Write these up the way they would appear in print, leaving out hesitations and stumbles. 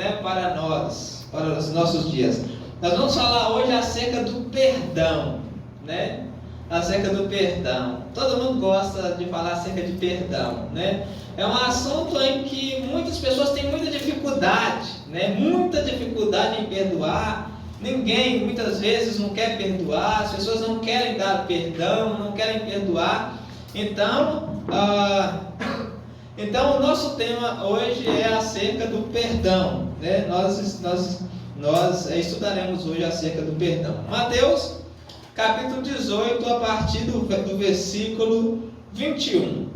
né, para nós, para os nossos dias. Nós vamos falar hoje acerca do perdão, né? Acerca do perdão. Todo mundo gosta de falar acerca de perdão, né? É um assunto em que muitas pessoas têm muita dificuldade, né? Muita dificuldade em perdoar. Ninguém, muitas vezes, não quer perdoar. As pessoas não querem dar perdão, não querem perdoar. Então, o nosso tema hoje é acerca do perdão, né? Nós estudaremos hoje acerca do perdão. Mateus, capítulo 18, a partir do versículo 21.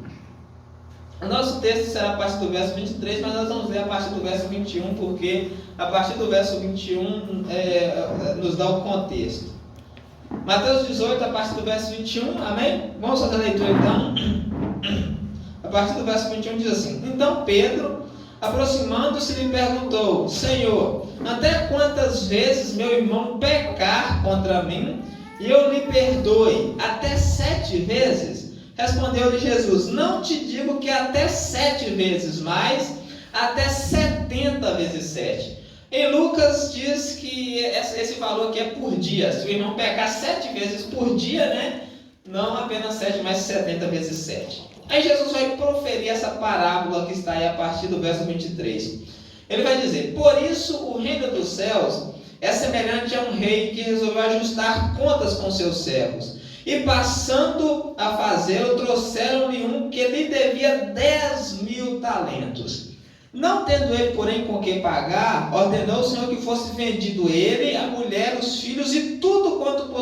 O nosso texto será a partir do verso 23, mas nós vamos ler a partir do verso 21, porque a partir do verso 21 nos dá o contexto. Mateus 18, a partir do verso 21, amém? Vamos fazer a leitura então. A partir do verso 21 diz assim: Então Pedro, aproximando-se, lhe perguntou: Senhor, até quantas vezes meu irmão pecar contra mim e eu lhe perdoe? Até 7 vezes? Respondeu-lhe Jesus: Não te digo que até 7 vezes, mas até 70 vezes 7. Em Lucas diz que esse valor aqui é por dia. Se o irmão pecar 7 vezes por dia, né? Não apenas 7, mas 70 vezes 7. Aí Jesus vai proferir essa parábola que está aí a partir do verso 23. Ele vai dizer: Por isso o reino dos céus é semelhante a um rei que resolveu ajustar contas com seus servos. E passando a fazê-lo, trouxeram-lhe um que lhe devia 10.000 talentos. Não tendo ele, porém, com que pagar, ordenou o Senhor que fosse vendido ele, a mulher, os filhos e tudo quanto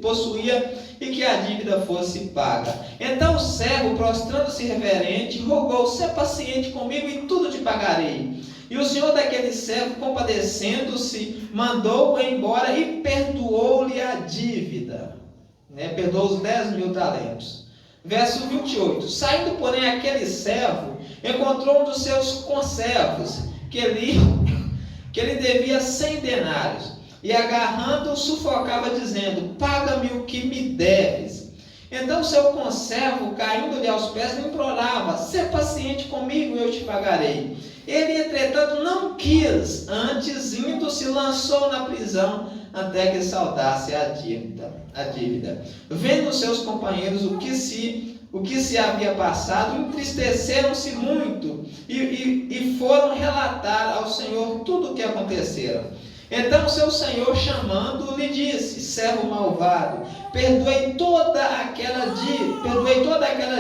possuía, e que a dívida fosse paga. Então o servo, prostrando-se reverente, rogou: Sê paciente comigo e tudo te pagarei. E o senhor daquele servo, compadecendo-se, mandou-o embora e perdoou-lhe a dívida. Perdoou os 10.000 talentos. Verso 28. Saindo, porém, aquele servo, encontrou um dos seus conservos, que lhe devia 100 denários. E agarrando-o, sufocava, dizendo: Paga-me o que me deves. Então seu conservo, caindo-lhe aos pés, lhe implorava: Sê paciente comigo e eu te pagarei. Ele, entretanto, não quis, antes, indo, se lançou na prisão até que saldasse a dívida. Vendo seus companheiros o que se havia passado, entristeceram-se muito e foram relatar ao Senhor tudo o que acontecera. Então seu senhor, chamando, lhe disse: Servo malvado, perdoei toda aquela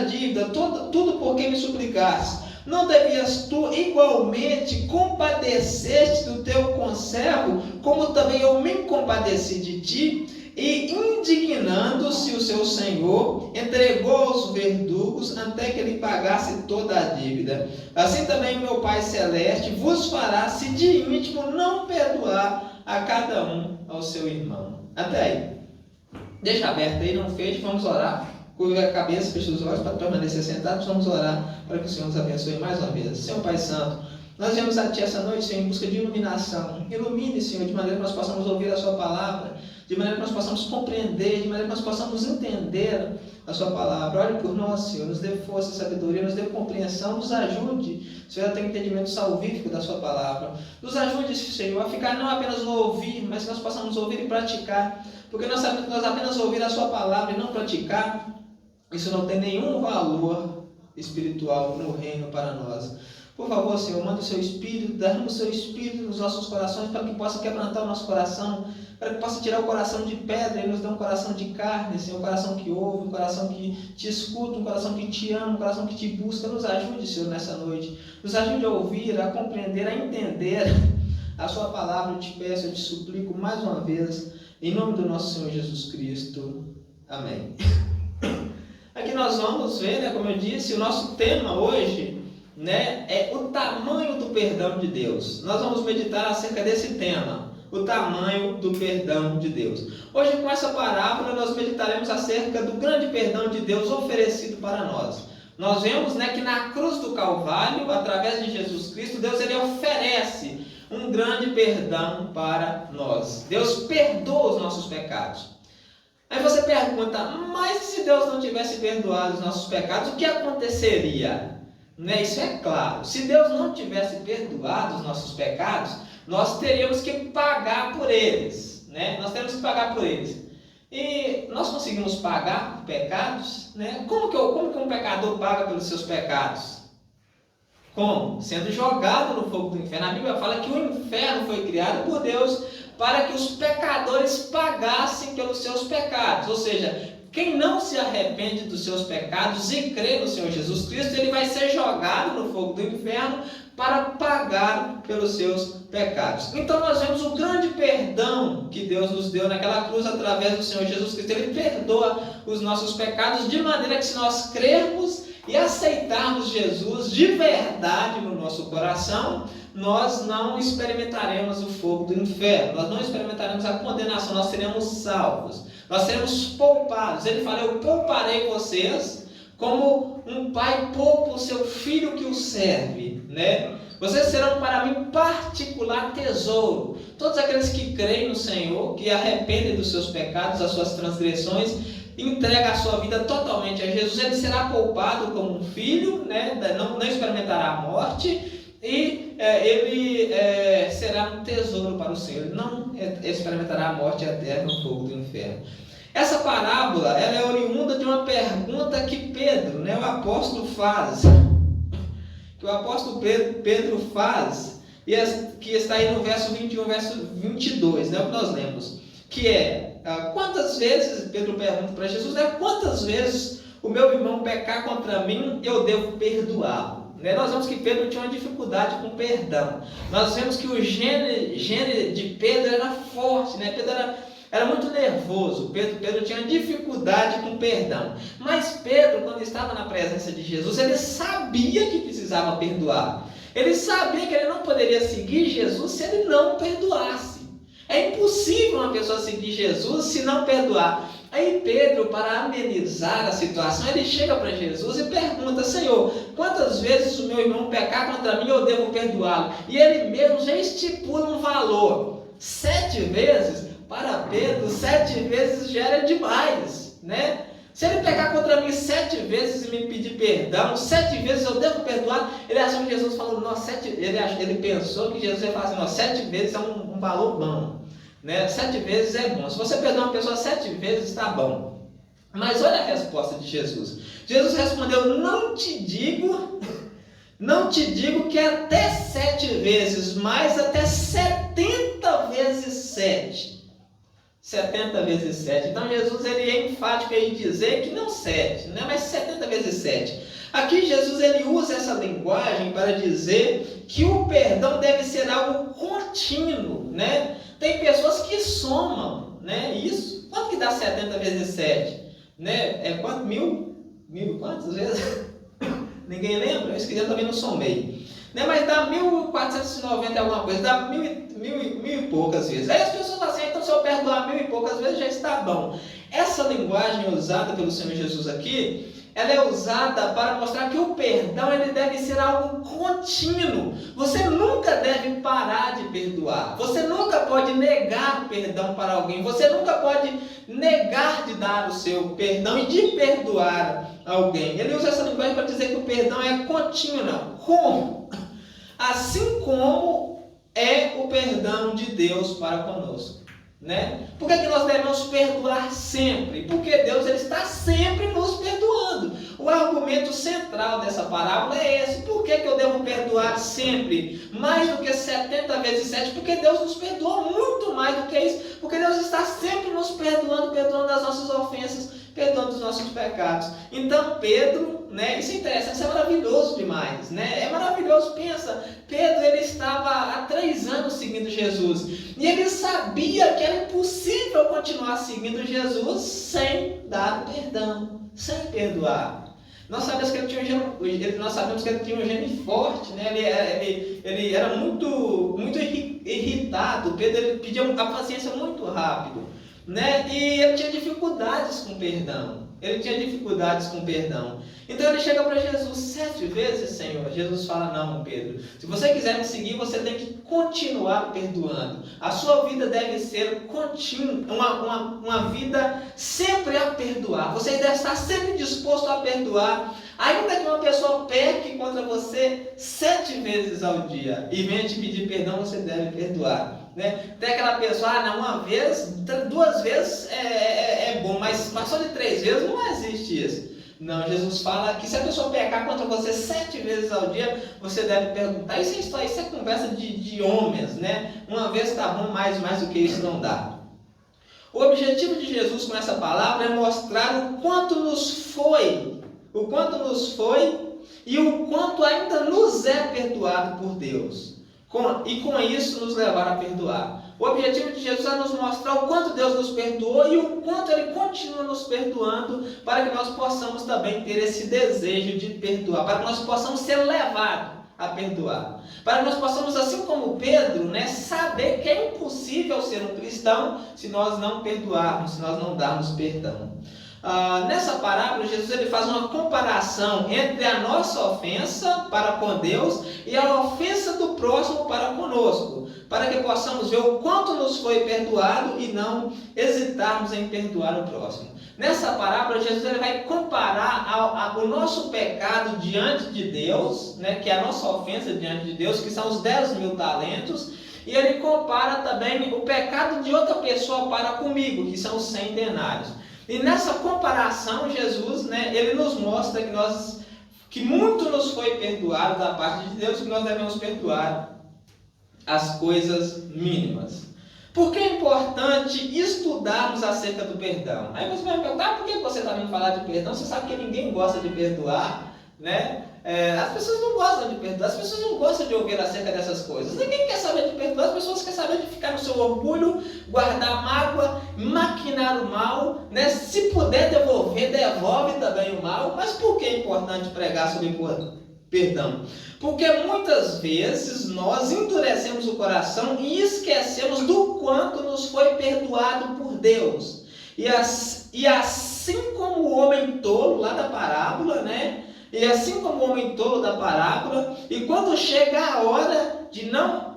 dívida, tudo por que me suplicaste. Não devias tu igualmente compadecer-te do teu conservo, como também eu me compadeci de ti? E indignando-se o seu senhor, entregou aos verdugos até que ele pagasse toda a dívida. Assim também meu Pai Celeste vos fará, se de íntimo não perdoar a cada um ao seu irmão. Até aí. Deixa aberto aí, não feche, vamos orar. Curva a cabeça, feche os olhos para permanecer sentados. Vamos orar para que o Senhor nos abençoe mais uma vez. Senhor Pai Santo, nós viemos a Ti essa noite, Senhor, em busca de iluminação. Ilumine, Senhor, de maneira que nós possamos ouvir a Sua palavra, de maneira que nós possamos compreender, de maneira que nós possamos entender a Sua palavra. Olhe por nós, Senhor, nos dê força, sabedoria, nos dê compreensão, nos ajude, Senhor, a ter entendimento salvífico da Sua palavra. Nos ajude, Senhor, a ficar não apenas no ouvir, mas que nós possamos ouvir e praticar. Porque nós sabemos que nós apenas ouvir a Sua palavra e não praticar, isso não tem nenhum valor espiritual no reino para nós. Por favor, Senhor, manda o Seu Espírito, derrama o Seu Espírito nos nossos corações, para que possa quebrantar o nosso coração, para que possa tirar o coração de pedra e nos dê um coração de carne, Senhor, um coração que ouve, um coração que te escuta, um coração que te ama, um coração que te busca. Nos ajude, Senhor, nessa noite. Nos ajude a ouvir, a compreender, a entender a Sua palavra. Eu te peço, eu te suplico mais uma vez, em nome do nosso Senhor Jesus Cristo. Amém. Aqui nós vamos ver, como eu disse, o nosso tema hoje, é o tamanho do perdão de Deus. Nós vamos meditar acerca desse tema, o tamanho do perdão de Deus. Hoje, com essa parábola, nós meditaremos acerca do grande perdão de Deus oferecido para nós. Nós vemos, que na cruz do Calvário, através de Jesus Cristo, Deus ele oferece um grande perdão para nós. Deus perdoa os nossos pecados. Aí você pergunta: mas se Deus não tivesse perdoado os nossos pecados, o que aconteceria? né? Isso é claro. Se Deus não tivesse perdoado os nossos pecados, nós teríamos que pagar por eles, né? Nós temos que pagar por eles. E nós conseguimos pagar por pecados, né? Como que um pecador paga pelos seus pecados? Como? Sendo jogado no fogo do inferno. A Bíblia fala que o inferno foi criado por Deus para que os pecadores pagassem pelos seus pecados. Ou seja, quem não se arrepende dos seus pecados e crê no Senhor Jesus Cristo, ele vai ser jogado no fogo do inferno para pagar pelos seus pecados. Então nós vemos o grande perdão que Deus nos deu naquela cruz através do Senhor Jesus Cristo. Ele perdoa os nossos pecados de maneira que, se nós crermos e aceitarmos Jesus de verdade no nosso coração, nós não experimentaremos o fogo do inferno, nós não experimentaremos a condenação, nós seremos salvos, nós seremos poupados. Ele fala: eu pouparei vocês como um pai poupa o seu filho que o serve, né? Vocês serão para mim particular tesouro. Todos aqueles que creem no Senhor, que arrependem dos seus pecados, das suas transgressões, entrega a sua vida totalmente a Jesus, ele será poupado como um filho, né? Não experimentará a morte, e ele será um tesouro para o Senhor. Ele não experimentará a morte eterna no fogo do inferno. Essa parábola, ela é oriunda de uma pergunta que Pedro, né, o apóstolo faz, que o apóstolo Pedro faz, e que está aí no verso 21, verso 22, né, o que nós lemos, que é: quantas vezes, Pedro pergunta para Jesus, né, quantas vezes o meu irmão pecar contra mim, eu devo perdoá-lo? Né? Nós vemos que Pedro tinha uma dificuldade com perdão. Nós vemos que o gene de Pedro era forte, né? Pedro era muito nervoso. Pedro tinha dificuldade com perdão. Mas Pedro, quando estava na presença de Jesus, ele sabia que precisava perdoar. Ele sabia que ele não poderia seguir Jesus se ele não perdoasse. É impossível uma pessoa seguir Jesus se não perdoar. Aí Pedro, para amenizar a situação, ele chega para Jesus e pergunta: Senhor, quantas vezes o meu irmão pecar contra mim, eu devo perdoá-lo? E ele mesmo já estipula um valor. 7 vezes, para Pedro, 7 vezes já era demais, né? Se ele pecar contra mim 7 vezes e me pedir perdão, 7 vezes eu devo perdoar. Ele achou que Jesus falou, ele pensou que Jesus ia falar assim: 7 vezes é um valor bom, né? 7 vezes é bom. Se você perdoar uma pessoa 7 vezes, está bom. Mas olha a resposta de Jesus. Jesus respondeu: não te digo que até 7 vezes, mas até 70 vezes 7. 70 vezes 7. Então Jesus ele é enfático em dizer que não 7, né? Mas 70 vezes 7. Aqui Jesus ele usa essa linguagem para dizer que o perdão deve ser algo contínuo, né? Tem pessoas que somam, né? Isso. Quanto que dá 70 vezes 7? Né? É quanto? Mil? Quantas vezes? Ninguém lembra? Eu esqueci, eu também não somei. Né? Mas dá 1.490 alguma coisa, dá mil e poucas vezes. Aí as pessoas falam assim: então se eu perdoar 1000 e poucas vezes já está bom. Essa linguagem usada pelo Senhor Jesus aqui, ela é usada para mostrar que o perdão ele deve ser algo contínuo. Você nunca deve parar de perdoar. Você nunca pode negar o perdão para alguém. Você nunca pode negar de dar o seu perdão e de perdoar alguém. Ele usa essa linguagem para dizer que o perdão é contínuo. Como? Assim como é o perdão de Deus para conosco, né? Por que nós devemos perdoar sempre? Porque Deus ele está sempre nos perdoando. O argumento central dessa parábola é esse: por que eu devo perdoar sempre? Mais do que 70 vezes 7, porque Deus nos perdoa muito mais do que isso, porque Deus está sempre nos perdoando, perdoando as nossas ofensas, perdoando os nossos pecados. Então Pedro, né, isso é interessante, isso é maravilhoso demais, né? É maravilhoso, pensa, Pedro ele estava há 3 anos seguindo Jesus, e ele sabia que era impossível continuar seguindo Jesus sem dar perdão, sem perdoar. Nós sabemos que ele tinha um gene forte, né? Ele era muito irritado. Pedro ele pedia a paciência muito rápido, né? E ele tinha dificuldades com perdão. Então ele chega para Jesus: 7 vezes, Senhor? Jesus fala: não, Pedro, se você quiser me seguir, você tem que continuar perdoando. A sua vida deve ser contínua, uma vida sempre a perdoar. Você deve estar sempre disposto a perdoar Ainda que uma pessoa peque contra você 7 vezes ao dia e venha te pedir perdão, você deve perdoar. Né? Tem aquela pessoa, não, uma vez, 2 vezes é bom, mas só de 3 vezes não existe isso. Não, Jesus fala que se a pessoa pecar contra você 7 vezes ao dia, você deve perguntar. Isso é conversa de homens, né? Uma vez está bom, mais do que isso não dá. O objetivo de Jesus com essa palavra é mostrar o quanto nos foi e o quanto ainda nos é perdoado por Deus. E com isso nos levar a perdoar. O objetivo de Jesus é nos mostrar o quanto Deus nos perdoou e o quanto Ele continua nos perdoando, para que nós possamos também ter esse desejo de perdoar, para que nós possamos ser levados a perdoar, para que nós possamos, assim como Pedro, né, saber que é impossível ser um cristão se nós não perdoarmos, se nós não darmos perdão. Nessa parábola, Jesus ele faz uma comparação entre a nossa ofensa para com Deus e a ofensa do próximo para conosco, para que possamos ver o quanto nos foi perdoado e não hesitarmos em perdoar o próximo. Nessa parábola, Jesus ele vai comparar o nosso pecado diante de Deus, né, que é a nossa ofensa diante de Deus, que são os 10.000 talentos, e ele compara também o pecado de outra pessoa para comigo, que são os 100 denários. E nessa comparação, Jesus, né, ele nos mostra que muito nos foi perdoado da parte de Deus, que nós devemos perdoar as coisas mínimas. Por que é importante estudarmos acerca do perdão? Aí você vai me perguntar, por que você está vindo falar de perdão? Você sabe que ninguém gosta de perdoar, né? As pessoas não gostam de perdoar, as pessoas não gostam de ouvir acerca dessas coisas. Ninguém quer saber de perdoar, as pessoas querem saber de ficar no seu orgulho, guardar mágoa, maquinar o mal, né? Se puder devolver, devolve também o mal. Mas por que é importante pregar sobre perdão? Porque muitas vezes nós endurecemos o coração e esquecemos do quanto nos foi perdoado por Deus. E assim como o homem tolo lá da parábola, né? E assim como o homem tolo da parábola, e quando chega a hora de nós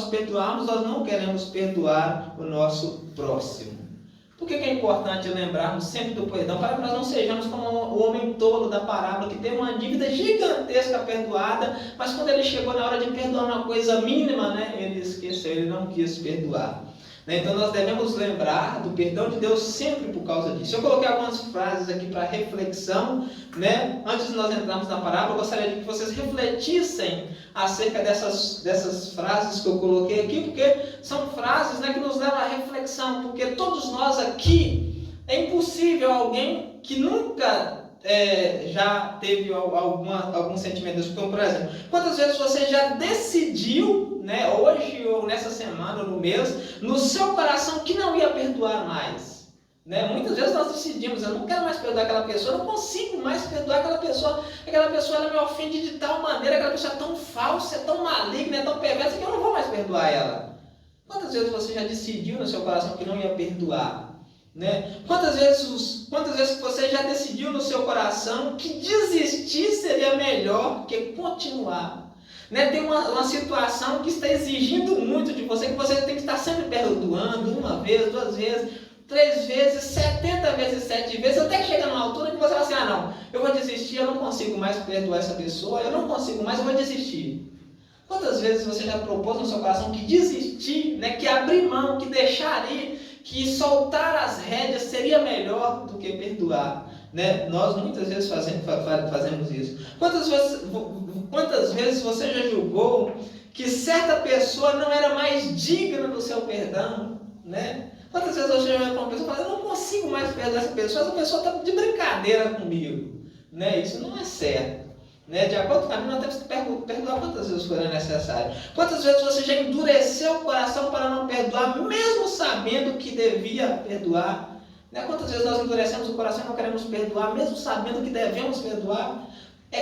perdoarmos, nós não queremos perdoar o nosso próximo. Por que é importante lembrarmos sempre do perdão? Para que nós não sejamos como o homem tolo da parábola, que teve uma dívida gigantesca perdoada, mas quando ele chegou na hora de perdoar uma coisa mínima, né, ele esqueceu, ele não quis perdoar. Então nós devemos lembrar do perdão de Deus sempre por causa disso. Eu coloquei algumas frases aqui para reflexão, né? Antes de nós entrarmos na parábola, eu gostaria de que vocês refletissem acerca dessas frases que eu coloquei aqui, porque são frases, né, que nos levam à reflexão, porque todos nós aqui, é impossível alguém que nunca já teve algum sentimento desse. Então, por exemplo, quantas vezes você já decidiu, né, hoje ou nessa semana ou no mês, no seu coração que não ia perdoar mais? Né? Muitas vezes nós decidimos, eu não quero mais perdoar aquela pessoa, eu não consigo mais perdoar aquela pessoa ela me ofende de tal maneira, aquela pessoa é tão falsa, é tão maligna, é tão perversa que eu não vou mais perdoar ela. Quantas vezes você já decidiu no seu coração que não ia perdoar? Né? Quantas vezes você já decidiu no seu coração que desistir seria melhor que continuar? Né? Tem uma situação que está exigindo muito de você, que você tem que estar sempre perdoando, 1 vez, 2 vezes, 3 vezes, 70 vezes, 7 vezes, até que chega numa altura que você vai assim, não, eu vou desistir, eu não consigo mais perdoar essa pessoa, eu não consigo mais, eu vou desistir. Quantas vezes você já propôs no seu coração que desistir, né, que abrir mão, que deixar ir, que soltar as rédeas seria melhor do que perdoar? Né? Nós muitas vezes fazemos isso. Quantas vezes você já julgou que certa pessoa não era mais digna do seu perdão? Né? Quantas vezes você já olhou para uma pessoa e falou, eu não consigo mais perdoar essa pessoa está de brincadeira comigo? Né? Isso não é certo. Né? De acordo com a Bíblia, nós temos que perdoar quantas vezes forem necessário. Quantas vezes você já endureceu o coração para não perdoar, mesmo sabendo que devia perdoar? Né? Quantas vezes nós endurecemos o coração e não queremos perdoar, mesmo sabendo que devemos perdoar?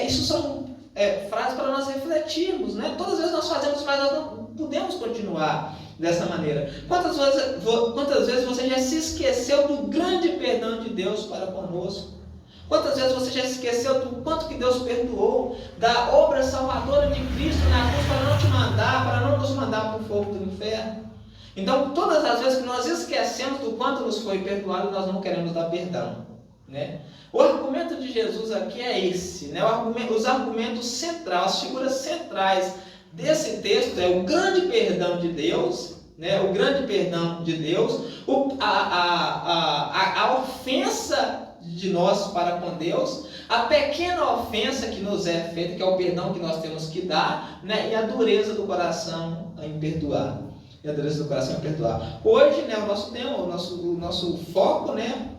Isso são frases para nós refletirmos. Né? Todas as vezes nós fazemos, mas nós não podemos continuar dessa maneira. Quantas vezes você já se esqueceu do grande perdão de Deus para conosco? Quantas vezes você já se esqueceu do quanto que Deus perdoou, da obra salvadora de Cristo na cruz para não nos mandar para o fogo do inferno? Então, todas as vezes que nós esquecemos do quanto nos foi perdoado, nós não queremos dar perdão. né? O argumento de Jesus aqui é esse, né? Os argumentos centrais, as figuras centrais desse texto é o grande perdão de Deus, né? O grande perdão de Deus, a ofensa de nós para com Deus, a pequena ofensa que nos é feita, que é o perdão que nós temos que dar, né? E a dureza do coração em perdoar. E a dureza do coração em perdoar. Hoje, né, o nosso tema, o nosso foco, né?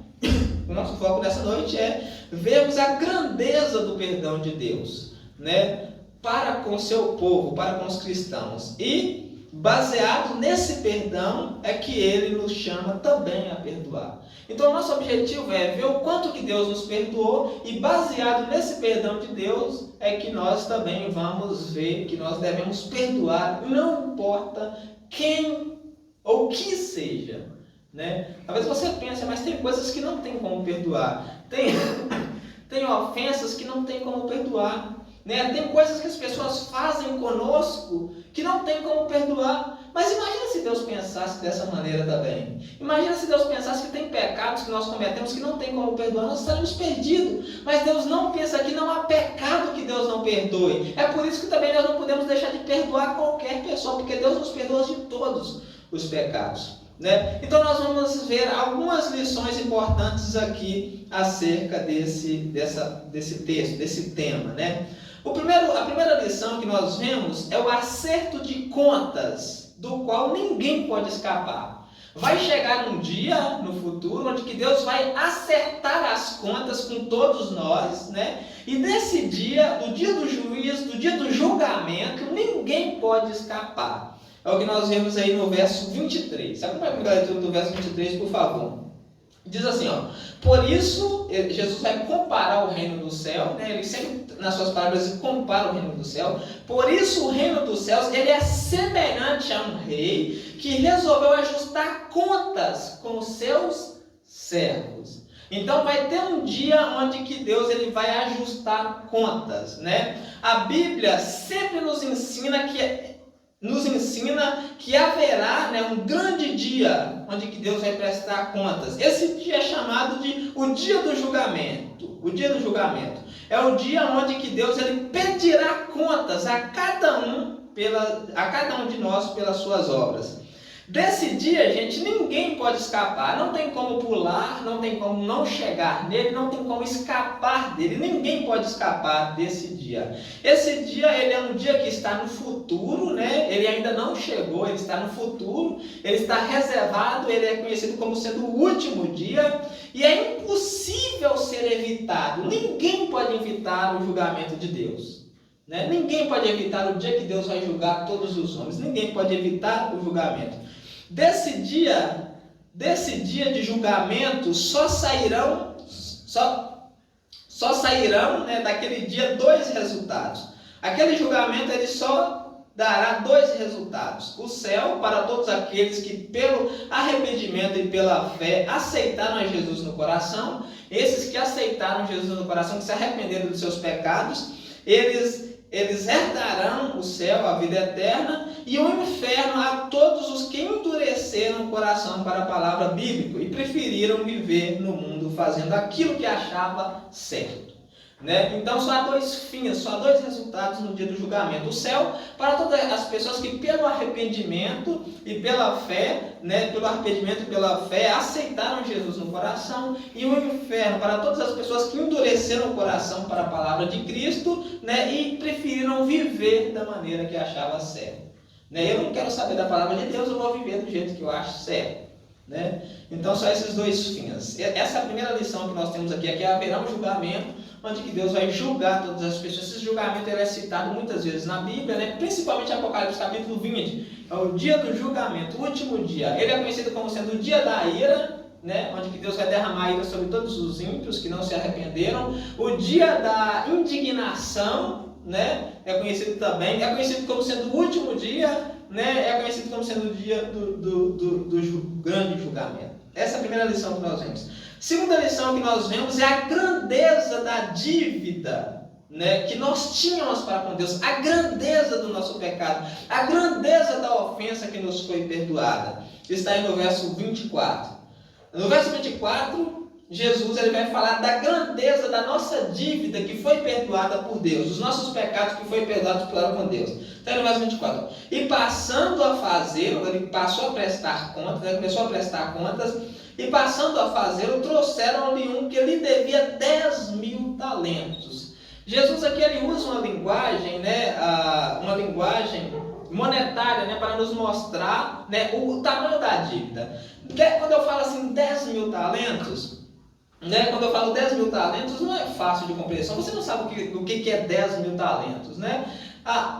O nosso foco nessa noite é vermos a grandeza do perdão de Deus, né? Para com o seu povo, para com os cristãos. E baseado nesse perdão é que ele nos chama também a perdoar. Então, nosso objetivo é ver o quanto que Deus nos perdoou e baseado nesse perdão de Deus é que nós também vamos ver que nós devemos perdoar, não importa quem ou que seja, né? Talvez você pense, mas tem coisas que não tem como perdoar. Tem ofensas que não tem como perdoar, né? Tem coisas que as pessoas fazem conosco que não tem como perdoar. Mas imagina se Deus pensasse dessa maneira também. Imagina se Deus pensasse que tem pecados que nós cometemos que não tem como perdoar. Nós estaríamos perdidos. Mas Deus não pensa que não há pecado que Deus não perdoe. É por isso que também nós não podemos deixar de perdoar qualquer pessoa, porque Deus nos perdoa de todos os pecados, né? Então nós vamos ver algumas lições importantes aqui acerca desse texto, desse tema, né? A primeira lição que nós vemos é o acerto de contas, do qual ninguém pode escapar. Vai chegar um dia no futuro onde que Deus vai acertar as contas com todos nós, né? E nesse dia, do dia do juízo, do dia do julgamento, ninguém pode escapar. É o que nós vemos aí no verso 23. Sabe como é que a leitura do verso 23, por favor? Diz assim, ó: por isso, Jesus vai comparar o reino do céu, né? Ele sempre, nas suas palavras, compara o reino do céu. Por isso, o reino dos céus, ele é semelhante a um rei que resolveu ajustar contas com os seus servos. Então, vai ter um dia onde que Deus ele vai ajustar contas, né? A Bíblia sempre nos ensina que haverá, né, um grande dia onde que Deus vai prestar contas. Esse dia é chamado de o dia do julgamento. O dia do julgamento é o dia onde que Deus ele pedirá contas a cada um de nós pelas suas obras. Desse dia, gente, ninguém pode escapar, não tem como pular, não tem como não chegar nele, não tem como escapar dele, ninguém pode escapar desse dia. Esse dia, ele é um dia que está no futuro, né? Ele ainda não chegou, ele está no futuro, ele está reservado, ele é conhecido como sendo o último dia, e é impossível ser evitado, ninguém pode evitar o julgamento de Deus. Né? Ninguém pode evitar o dia que Deus vai julgar todos os homens, ninguém pode evitar o julgamento. Desse dia de julgamento só sairão, né, daquele dia dois resultados. Aquele julgamento ele só dará dois resultados: o céu para todos aqueles que pelo arrependimento e pela fé aceitaram a Jesus no coração. Esses que aceitaram Jesus no coração, que se arrependeram dos seus pecados, eles herdarão o céu, a vida eterna, e o inferno a todos os que endureceram o coração para a palavra bíblica e preferiram viver no mundo fazendo aquilo que achava certo. Né? Então só há dois fins, só há dois resultados no dia do julgamento: o céu para todas as pessoas que pelo arrependimento e pela fé, né, pelo arrependimento e pela fé aceitaram Jesus no coração, e o inferno para todas as pessoas que endureceram o coração para a palavra de Cristo, né, e preferiram viver da maneira que achava certo. Né? Eu não quero saber da palavra de Deus, eu vou viver do jeito que eu acho certo. Né? Então só esses dois fins. Essa é a primeira lição que nós temos aqui, é que haverá um julgamento onde que Deus vai julgar todas as pessoas. Esse julgamento ele é citado muitas vezes na Bíblia, né? Principalmente em Apocalipse capítulo 20, é o dia do julgamento, o último dia. Ele é conhecido como sendo o dia da ira, né? Onde que Deus vai derramar ira sobre todos os ímpios que não se arrependeram. O dia da indignação, né? É conhecido como sendo o último dia, né? É conhecido como sendo o dia do grande julgamento. Essa é a primeira lição que nós vemos. Segunda lição que nós vemos é a grandeza da dívida, né, que nós tínhamos para com Deus, a grandeza do nosso pecado, a grandeza da ofensa que nos foi perdoada. Está aí no verso 24. No verso 24, Jesus ele vai falar da grandeza da nossa dívida que foi perdoada por Deus, dos nossos pecados que foi perdoados com Deus. Então, no verso 24. E passando a fazer, ele passou a prestar contas, ele começou a prestar contas, e passando a fazer, trouxeram-lhe um que lhe devia 10.000 talentos. Jesus aqui ele usa uma linguagem, uma linguagem monetária, para nos mostrar, o tamanho da dívida. Quando eu falo assim 10.000 talentos, quando eu falo 10.000 talentos, não é fácil de compreensão. Você não sabe o que é 10.000 talentos,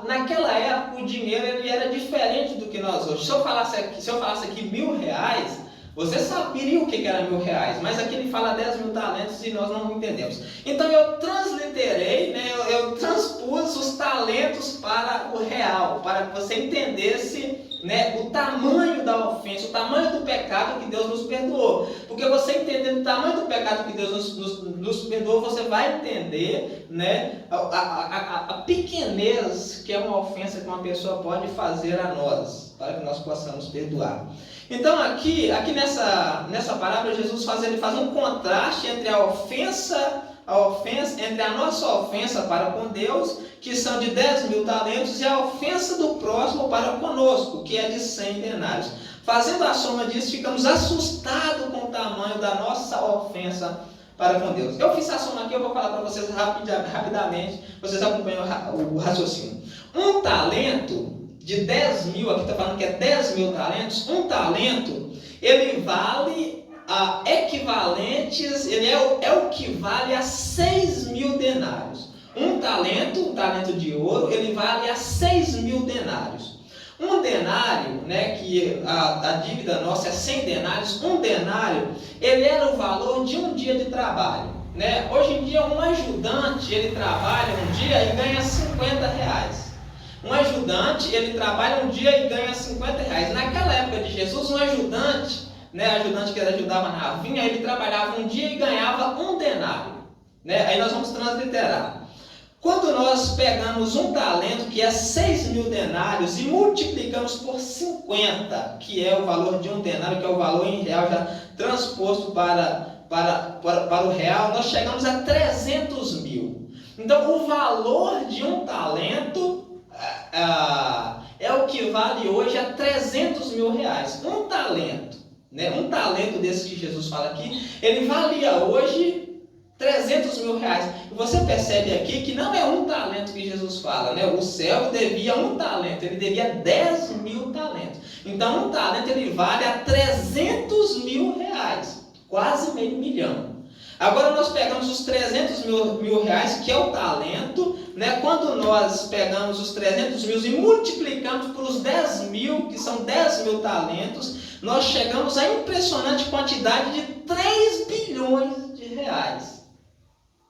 naquela época o dinheiro ele era diferente do que nós hoje. Se eu falasse aqui R$1.000, você saberia o que era R$1.000, mas aqui ele fala 10.000 talentos e nós não entendemos. Então eu transliterei, eu transpus os talentos para o real, para que você entendesse o tamanho da ofensa, o tamanho do pecado que Deus nos perdoou. Porque você entendendo o tamanho do pecado que Deus nos perdoou, você vai entender a pequenez que é uma ofensa que uma pessoa pode fazer a nós, para que nós possamos perdoar. Então aqui nessa parábola Jesus faz um contraste entre a ofensa entre a nossa ofensa para com Deus, que são de 10.000 talentos, e a ofensa do próximo para conosco, que é de 100 denários. Fazendo a soma disso, ficamos assustados com o tamanho da nossa ofensa para com Deus. Eu fiz a soma aqui, eu vou falar para vocês rapidamente, vocês acompanham o raciocínio. Um talento de 10.000, aqui está falando que é 10.000 talentos, um talento, ele vale equivalentes, ele é o que vale a 6.000 denários. Um talento de ouro, ele vale a 6.000 denários. Um denário, que a dívida nossa é 100 denários, um denário, ele era o valor de um dia de trabalho. Hoje em dia, um ajudante, ele trabalha um dia e ganha R$50. Um ajudante, ele trabalha um dia e ganha R$50. Naquela época de Jesus, um ajudante que ajudava na vinha, ele trabalhava um dia e ganhava um denário. Aí nós vamos transliterar. Quando nós pegamos um talento, que é 6.000 denários, e multiplicamos por 50, que é o valor de um denário, que é o valor em real já transposto para o real, nós chegamos a 300.000. Então, o valor de um talento é o que vale hoje a R$300.000. Um talento. Um talento desse que Jesus fala aqui, ele valia hoje R$300.000. E você percebe aqui que não é um talento que Jesus fala, O servo devia um talento, ele devia 10.000 talentos. Então um talento ele vale a R$300.000, quase meio milhão. Agora nós pegamos os R$300.000, que é o talento, Quando nós pegamos os 300.000 e multiplicamos por os 10.000, que são 10.000 talentos, nós chegamos à impressionante quantidade de 3 bilhões de reais.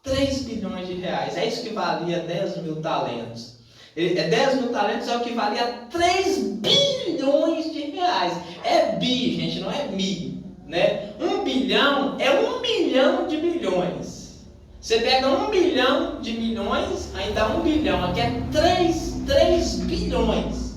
3 bilhões de reais, é isso que valia 10.000 talentos. 10.000 talentos é o que valia 3 bilhões de reais. É bi, gente, não é mi. 1 bilhão é 1 milhão de bilhões. Você pega 1 milhão de milhões, aí dá 1 bilhão. Aqui é 3 bilhões.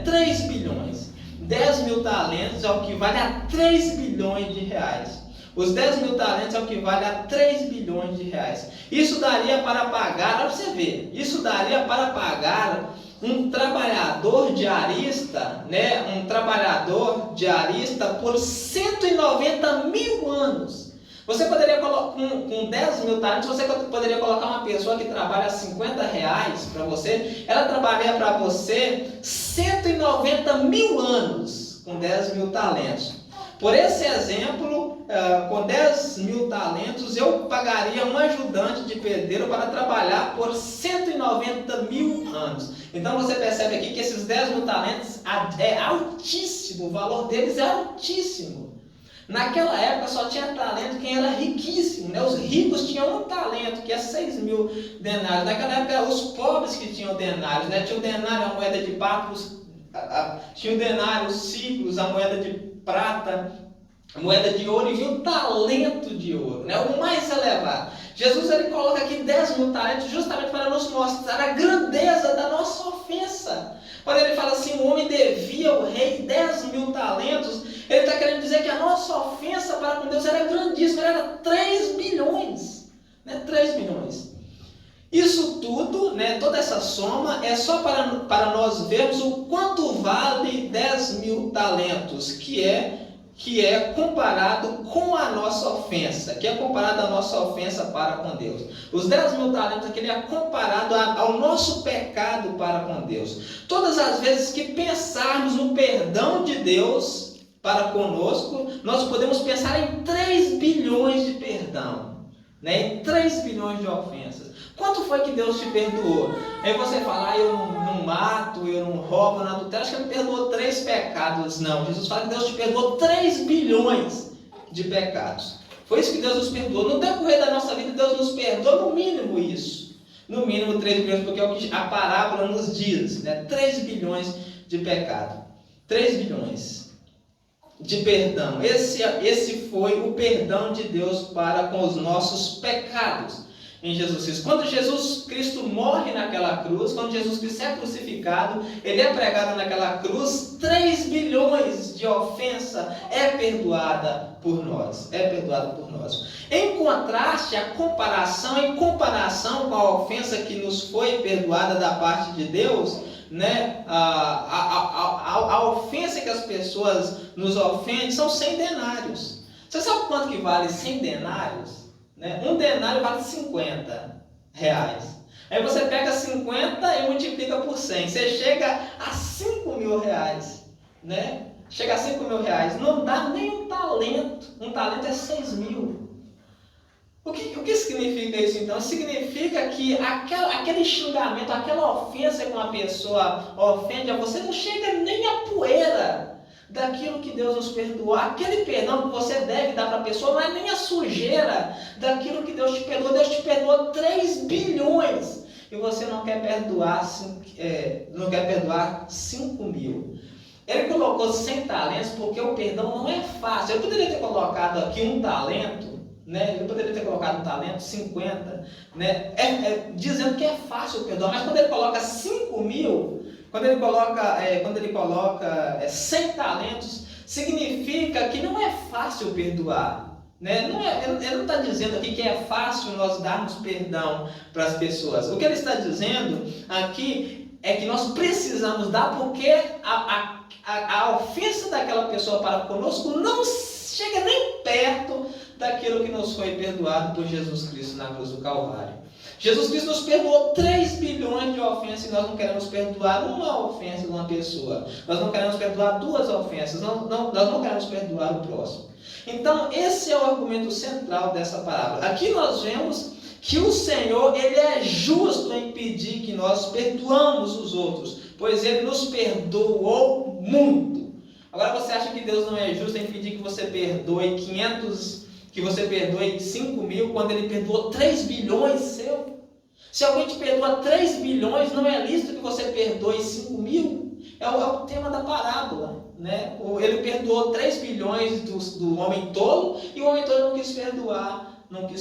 3 bilhões. 10.000 talentos é o que vale a 3 bilhões de reais. Os 10.000 talentos é o que vale a 3 bilhões de reais. Isso daria para pagar, olha para você ver, isso daria para pagar um trabalhador diarista, um trabalhador diarista por 190.000 anos. Você poderia colocar, com 10.000 talentos, você poderia colocar uma pessoa que trabalha R$50 para você, ela trabalha para você 190.000 anos com 10.000 talentos. Por esse exemplo, com 10.000 talentos, eu pagaria um ajudante de pedreiro para trabalhar por 190.000 anos. Então você percebe aqui que esses 10.000 talentos é altíssimo, o valor deles é altíssimo. Naquela época só tinha talento quem era riquíssimo, Os ricos tinham um talento, que é 6.000 denários. Naquela época eram os pobres que tinham denários, Tinha o denário, a moeda de papos, tinha o denário, os ciclos, a moeda de prata, a moeda de ouro, e viu o talento de ouro, o mais elevado. Jesus ele coloca aqui 10.000 talentos justamente para nos mostrar a grandeza da nossa ofensa. Quando ele fala assim, o homem devia ao rei 10.000 talentos, Ele está querendo dizer que a nossa ofensa para com Deus era grandíssima, era 3 bilhões. Né? 3 bilhões. Isso tudo, né, toda essa soma, é só para nós vermos o quanto vale 10.000 talentos, que é comparado com a nossa ofensa, que é comparado à nossa ofensa para com Deus. Os 10.000 talentos aqui é comparado ao nosso pecado para com Deus. Todas as vezes que pensarmos no perdão de Deus para conosco, nós podemos pensar em 3 bilhões de perdão, né? Em 3 bilhões de ofensas. Quanto foi que Deus te perdoou? Aí você fala, eu não mato, eu não roubo, eu não adultero, acho que ele me perdoou 3 pecados. Não, Jesus fala que Deus te perdoou 3 bilhões de pecados. Foi isso que Deus nos perdoou. No decorrer da nossa vida, Deus nos perdoou no mínimo isso. No mínimo 3 bilhões, porque é o que a parábola nos diz, né? 3 bilhões de pecado. 3 bilhões de perdão. Esse foi o perdão de Deus para com os nossos pecados em Jesus Cristo. Quando Jesus Cristo morre naquela cruz, quando Jesus Cristo é crucificado, ele é pregado naquela cruz, 3 bilhões de ofensa é perdoada por nós. É perdoada por nós. Em contraste, em comparação com a ofensa que nos foi perdoada da parte de Deus, né, a ofensa que as pessoas nos ofendem são 100 denários. Você sabe quanto que vale 100 denários? Né? Um denário vale 50 reais. Aí você pega 50 e multiplica por 100. Você chega a 5 mil reais. Né? Chega a 5 mil reais. Não dá nem um talento. Um talento é 6 mil. O que significa isso então? Significa que aquele xingamento, aquela ofensa que uma pessoa ofende a você, não chega nem a poeira daquilo que Deus nos perdoou. Aquele perdão que você deve dar para a pessoa não é nem a sujeira daquilo que Deus te perdoou. Deus te perdoou 3 bilhões e você não quer perdoar 5 mil. Ele colocou 100 talentos porque o perdão não é fácil. Eu poderia ter colocado aqui um talento, né? Eu poderia ter colocado um talento, 50, né? Dizendo que é fácil o perdão, mas quando ele coloca 5 mil, quando ele coloca 100 talentos, significa que não é fácil perdoar. Né? Ele não está dizendo aqui que é fácil nós darmos perdão para as pessoas. O que ele está dizendo aqui é que nós precisamos dar porque a ofensa daquela pessoa para conosco não chega nem perto daquilo que nos foi perdoado por Jesus Cristo na cruz do Calvário. Jesus Cristo nos perdoou 3 bilhões de ofensas e nós não queremos perdoar uma ofensa de uma pessoa. Nós não queremos perdoar 2 ofensas. Nós não queremos perdoar o próximo. Então, esse é o argumento central dessa parábola. Aqui nós vemos que o Senhor, ele é justo em pedir que nós perdoamos os outros, pois ele nos perdoou muito. Agora você acha que Deus não é justo em pedir que você perdoe 5 mil, quando ele perdoou 3 bilhões seu? Se alguém te perdoa 3 bilhões, não é lícito que você perdoe 5 mil? É o tema da parábola, né? Ele perdoou 3 bilhões do homem tolo, e o homem tolo não quis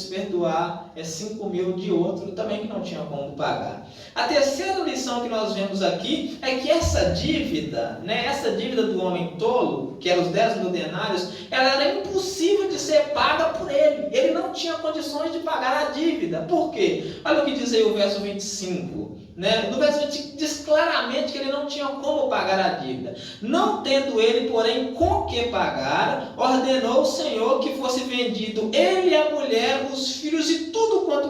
perdoar 5 mil de outro também que não tinha como pagar. A terceira lição que nós vemos aqui é que essa dívida, né, essa dívida do homem tolo, que era os 10.000 denários, ela era impossível de ser paga por ele. Ele não tinha condições de pagar a dívida. Por quê? Olha o que diz aí o verso 25. Né? No verso 25 diz claramente que ele não tinha como pagar a dívida. Não tendo ele, porém, com que pagar, ordenou o Senhor que fosse vendido ele, a mulher, os filhos e tudo quanto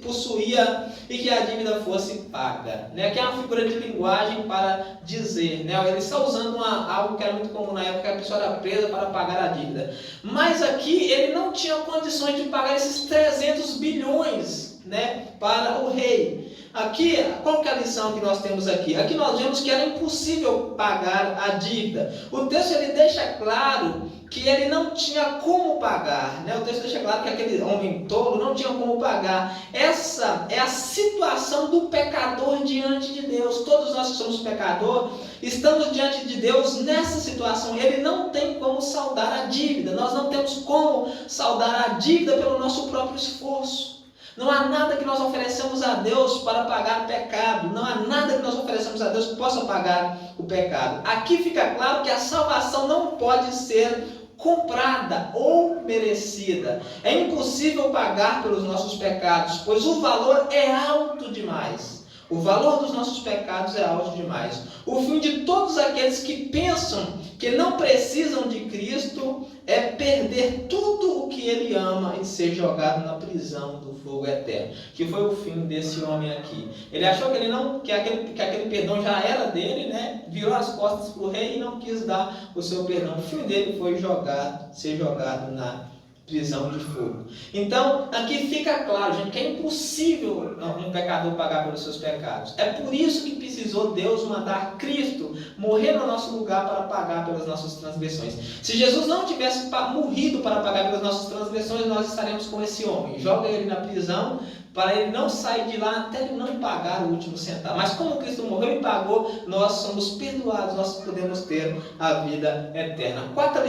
possuía, e que a dívida fosse paga. Né? Que é uma figura de linguagem para dizer, né? Ele está usando algo que era muito comum na época, que a pessoa era presa para pagar a dívida. Mas aqui ele não tinha condições de pagar esses 300 bilhões, né, para o rei. Aqui, qual que é a lição que nós temos aqui? Aqui nós vemos que era impossível pagar a dívida. O texto ele deixa claro que ele não tinha como pagar, né? O texto deixa claro que aquele homem tolo não tinha como pagar. Essa é a situação do pecador diante de Deus. Todos nós que somos pecadores, estamos diante de Deus nessa situação. Ele não tem como saldar a dívida. Nós não temos como saldar a dívida pelo nosso próprio esforço. Não há nada que nós oferecemos a Deus para pagar o pecado. Não há nada que nós oferecemos a Deus que possa pagar o pecado. Aqui fica claro que a salvação não pode ser comprada ou merecida. É impossível pagar pelos nossos pecados, pois o valor é alto demais. O valor dos nossos pecados é alto demais. O fim de todos aqueles que pensam que não precisam de Cristo é perder tudo o que ele ama e ser jogado na prisão do fogo eterno. Que foi o fim desse homem aqui. Ele achou que aquele perdão já era dele, né? Virou as costas para o rei e não quis dar o seu perdão. O fim dele foi ser jogado na prisão de fogo. Então, aqui fica claro, gente, que é impossível um pecador pagar pelos seus pecados. É por isso que precisou Deus mandar Cristo morrer no nosso lugar para pagar pelas nossas transgressões. Se Jesus não tivesse morrido para pagar pelas nossas transgressões, nós estaremos com esse homem. Joga ele na prisão para ele não sair de lá até ele não pagar o último centavo. Mas como Cristo morreu e pagou, nós somos perdoados, nós podemos ter a vida eterna. Quarta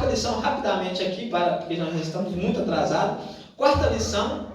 lição, rapidamente aqui, porque nós já estamos muito atrasados. Quarta lição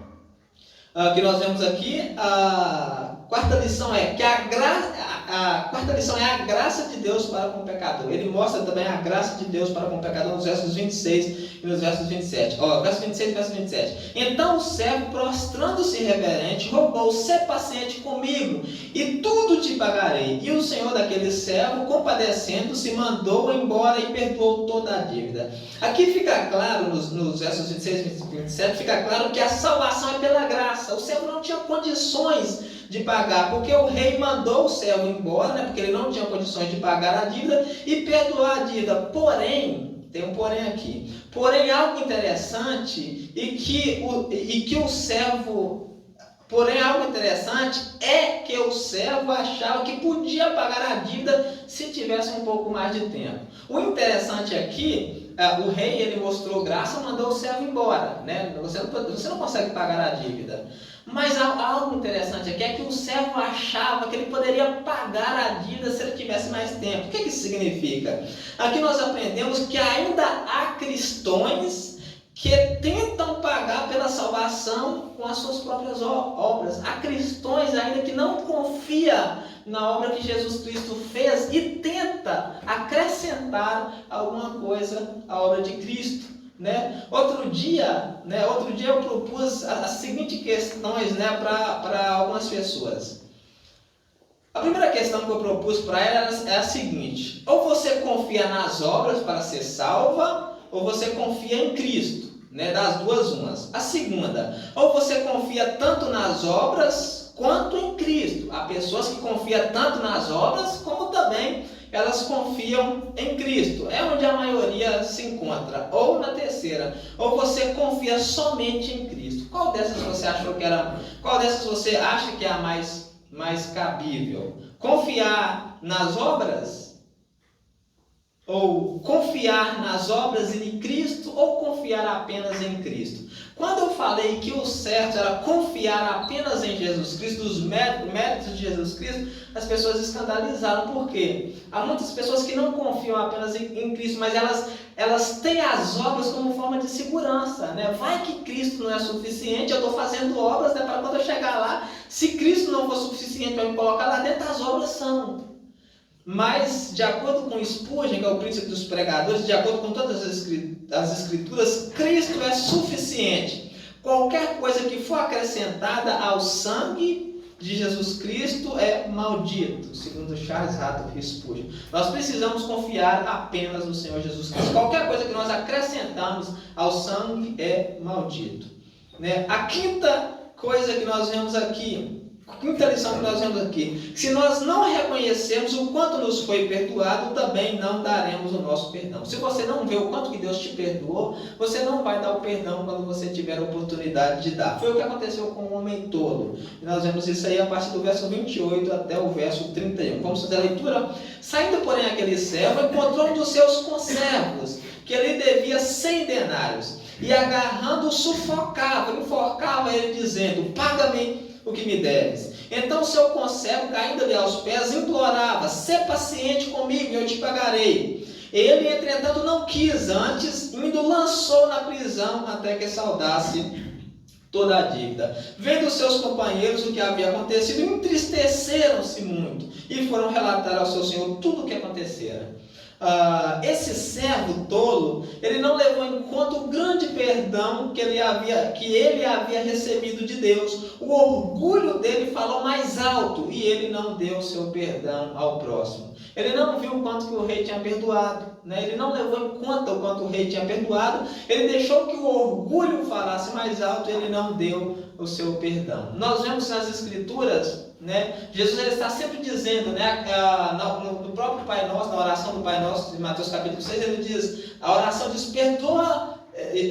que nós vemos aqui, a quarta lição é que a quarta lição é a graça de Deus para com o pecador. Ele mostra também a graça de Deus para com o pecador nos versos 26 e nos versos 27. Verso 26 e verso 27. Então o servo, prostrando-se reverente, rogou: sê paciente comigo, e tudo te pagarei. E o senhor daquele servo, compadecendo-se, mandou embora e perdoou toda a dívida. Aqui fica claro, nos versos 26 e 27, fica claro que a salvação é pela graça. O servo não tinha condições de pagar, porque o rei mandou o servo embora, né, porque ele não tinha condições de pagar a dívida e perdoar a dívida. Porém, tem um porém aqui. Porém, algo interessante Porém, algo interessante é que o servo achava que podia pagar a dívida se tivesse um pouco mais de tempo. O interessante aqui, o rei, ele mostrou graça, mandou o servo embora, né? Você não consegue pagar a dívida. Mas algo interessante aqui é que o servo achava que ele poderia pagar a dívida se ele tivesse mais tempo. O que isso significa? Aqui nós aprendemos que ainda há cristãos que tentam pagar pela salvação com as suas próprias obras. Há cristãos ainda que não confiam na obra que Jesus Cristo fez e tenta acrescentar alguma coisa à obra de Cristo. Outro dia eu propus as seguintes questões, para algumas pessoas. A primeira questão que eu propus para elas é a seguinte: ou você confia nas obras para ser salva, ou você confia em Cristo, das duas umas. A segunda: ou você confia tanto nas obras quanto em Cristo. Há pessoas que confiam tanto nas obras como também elas confiam em Cristo. É onde a maioria se encontra. Ou na terceira: ou você confia somente em Cristo. Qual dessas você acha que é a mais cabível? Confiar nas obras? Ou confiar nas obras e em Cristo, ou confiar apenas em Cristo? Quando eu falei que o certo era confiar apenas em Jesus Cristo, os méritos de Jesus Cristo, as pessoas escandalizaram. Por quê? Há muitas pessoas que não confiam apenas em Cristo, mas elas têm as obras como forma de segurança. Vai que Cristo não é suficiente, eu estou fazendo obras, para quando eu chegar lá, se Cristo não for suficiente para me colocar lá dentro, as obras são. Mas, de acordo com Spurgeon, que é o príncipe dos pregadores, de acordo com todas as escrituras, Cristo é suficiente. Qualquer coisa que for acrescentada ao sangue de Jesus Cristo é maldito, segundo Charles Haddon Spurgeon. Nós precisamos confiar apenas no Senhor Jesus Cristo. Qualquer coisa que nós acrescentamos ao sangue é maldito. A quinta coisa que nós vemos aqui, quinta lição que nós vemos aqui: se nós não reconhecermos o quanto nos foi perdoado, também não daremos o nosso perdão. Se você não vê o quanto que Deus te perdoou, você não vai dar o perdão quando você tiver a oportunidade de dar. Foi o que aconteceu com o homem tolo. E nós vemos isso aí a partir do verso 28 até o verso 31. Vamos fazer a leitura? Saindo, porém, aquele servo, encontrou um dos seus conservos, que lhe devia 100 denários, e agarrando-o, enforcava ele, dizendo: paga-me o que me deves. Então o seu conservo, caindo-lhe aos pés, implorava: sê paciente comigo e eu te pagarei. Ele, entretanto, não quis, antes, indo, lançou na prisão até que saudasse toda a dívida. Vendo seus companheiros o que havia acontecido, entristeceram-se muito e foram relatar ao seu senhor tudo o que acontecera. Esse servo tolo, ele não levou em conta o grande perdão que ele havia recebido de Deus. O orgulho dele falou mais alto e ele não deu seu perdão ao próximo. Ele não viu o quanto que o rei tinha perdoado, né? Ele não levou em conta o quanto o rei tinha perdoado. Ele deixou que o orgulho falasse mais alto e ele não deu o seu perdão. Nós vemos nas Escrituras, né? Jesus ele está sempre dizendo, né? No próprio Pai Nosso, na oração do Pai Nosso de Mateus capítulo 6, ele diz, a oração diz, perdoa,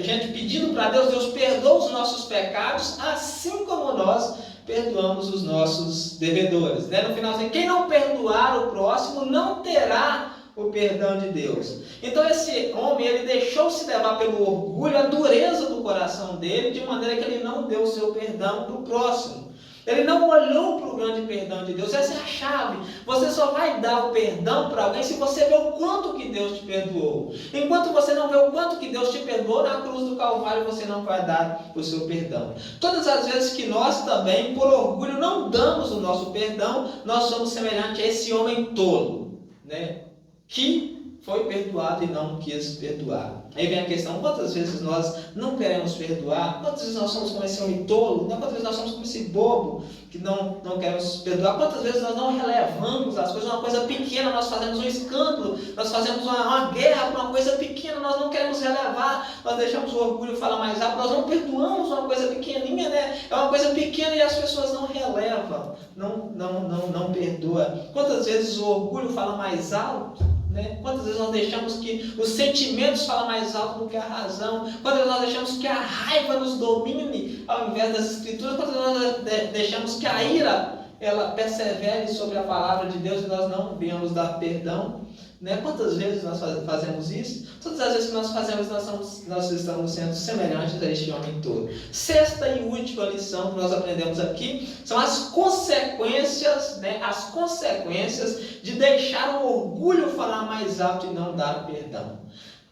gente pedindo para Deus, Deus perdoa os nossos pecados, assim como nós perdoamos os nossos devedores, né? No finalzinho, quem não perdoar o próximo não terá o perdão de Deus. Então esse homem, ele deixou-se levar pelo orgulho, a dureza do coração dele, de maneira que ele não deu o seu perdão para o próximo. Ele não olhou para o grande perdão de Deus. Essa é a chave. Você só vai dar o perdão para alguém se você vê o quanto que Deus te perdoou. Enquanto você não vê o quanto que Deus te perdoou na cruz do Calvário, você não vai dar o seu perdão. Todas as vezes que nós também, por orgulho, não damos o nosso perdão, nós somos semelhantes a esse homem tolo, né? Que foi perdoado e não quis perdoar. Aí vem a questão, quantas vezes nós não queremos perdoar? Quantas vezes nós somos como esse homem tolo? Quantas vezes nós somos como esse bobo que não queremos perdoar? Quantas vezes nós não relevamos as coisas? Uma coisa pequena, nós fazemos um escândalo, nós fazemos uma guerra por uma coisa pequena, nós não queremos relevar, nós deixamos o orgulho falar mais alto, nós não perdoamos uma coisa pequenininha, né? É uma coisa pequena e as pessoas não relevam, não perdoam. Quantas vezes o orgulho fala mais alto? Né? Quantas vezes nós deixamos que os sentimentos falem mais alto do que a razão? Quantas vezes nós deixamos que a raiva nos domine ao invés das Escrituras? Quantas vezes nós deixamos que a ira ela persevere sobre a palavra de Deus e nós não venhamos dar perdão? Né? Quantas vezes nós fazemos isso? Todas as vezes que nós fazemos, nós estamos sendo semelhantes a este homem todo. Sexta e última lição que nós aprendemos aqui são as consequências, né? As consequências de deixar o orgulho falar mais alto e não dar perdão.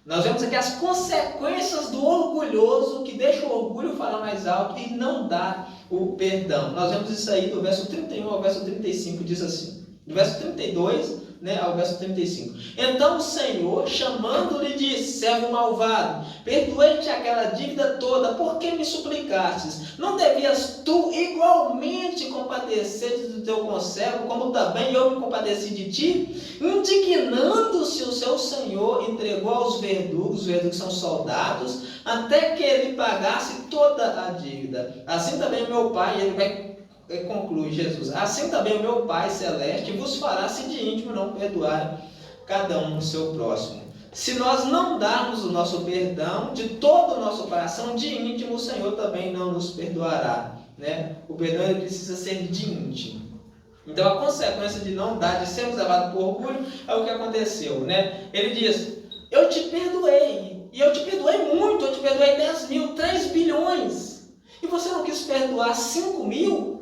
Nós vemos aqui as consequências do orgulhoso que deixa o orgulho falar mais alto e não dá o perdão. Nós vemos isso aí do verso 31 ao verso 35, diz assim. Do verso 32, né, ao verso 35. Então o Senhor, chamando-lhe, disse: servo malvado, perdoei-te aquela dívida toda, por que me suplicastes? Não devias tu igualmente compadecer do teu conservo, como também eu me compadeci de ti? Indignando-se o seu senhor, entregou aos verdugos, os verdugos são soldados, até que ele pagasse toda a dívida. Assim também meu pai, ele vai conclui Jesus, assim também o meu Pai Celeste vos fará se de íntimo não perdoar cada um no seu próximo. Se nós não darmos o nosso perdão de todo o nosso coração, de íntimo, o Senhor também não nos perdoará, né? O perdão ele precisa ser de íntimo. Então a consequência de não dar, de sermos levados por orgulho, é o que aconteceu, né? Ele diz: eu te perdoei, e eu te perdoei muito, eu te perdoei 10 mil, 3 bilhões, e você não quis perdoar 5 mil?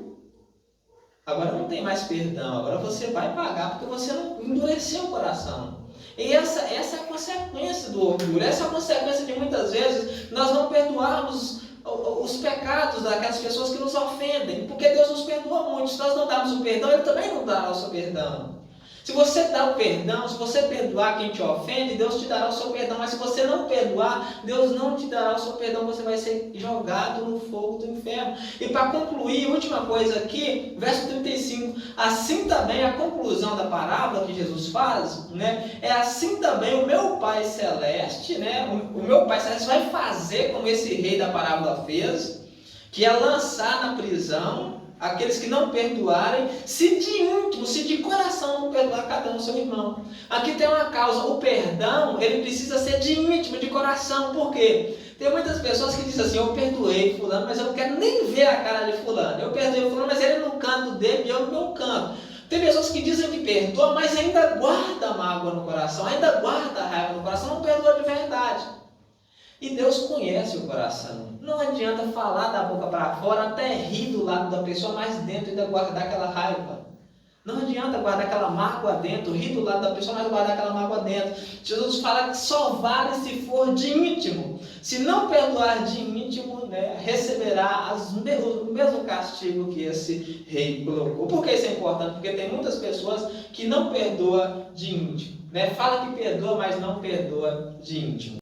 Agora não tem mais perdão, agora você vai pagar porque você não endureceu o coração. E essa é a consequência do orgulho, essa é a consequência de muitas vezes nós não perdoarmos os pecados daquelas pessoas que nos ofendem, porque Deus nos perdoa muito. Se nós não darmos o perdão, Ele também não dará o seu perdão. Se você dá o perdão, se você perdoar quem te ofende, Deus te dará o seu perdão. Mas se você não perdoar, Deus não te dará o seu perdão. Você vai ser jogado no fogo do inferno. E para concluir, última coisa aqui, verso 35. Assim também a conclusão da parábola que Jesus faz, né? É assim também o meu Pai Celeste, né? O meu Pai Celeste vai fazer como esse rei da parábola fez, que é lançar na prisão aqueles que não perdoarem, se de íntimo, se de coração não perdoar cada um seu irmão. Aqui tem uma causa, o perdão, ele precisa ser de íntimo, de coração. Por quê? Tem muitas pessoas que dizem assim: eu perdoei fulano, mas eu não quero nem ver a cara de fulano. Eu perdoei fulano, mas ele no canto dele e eu no meu canto. Tem pessoas que dizem que perdoam, mas ainda guarda mágoa no coração, ainda guarda raiva no coração, não perdoa de verdade. E Deus conhece o coração. Não adianta falar da boca para fora, até rir do lado da pessoa, mas dentro ainda guardar aquela raiva. Não adianta guardar aquela mágoa dentro, rir do lado da pessoa, mas guardar aquela mágoa dentro. Jesus fala que só vale se for de íntimo. Se não perdoar de íntimo, né, receberá o mesmo castigo que esse rei colocou. Por que isso é importante? Porque tem muitas pessoas que não perdoam de íntimo. Né? Fala que perdoa, mas não perdoa de íntimo.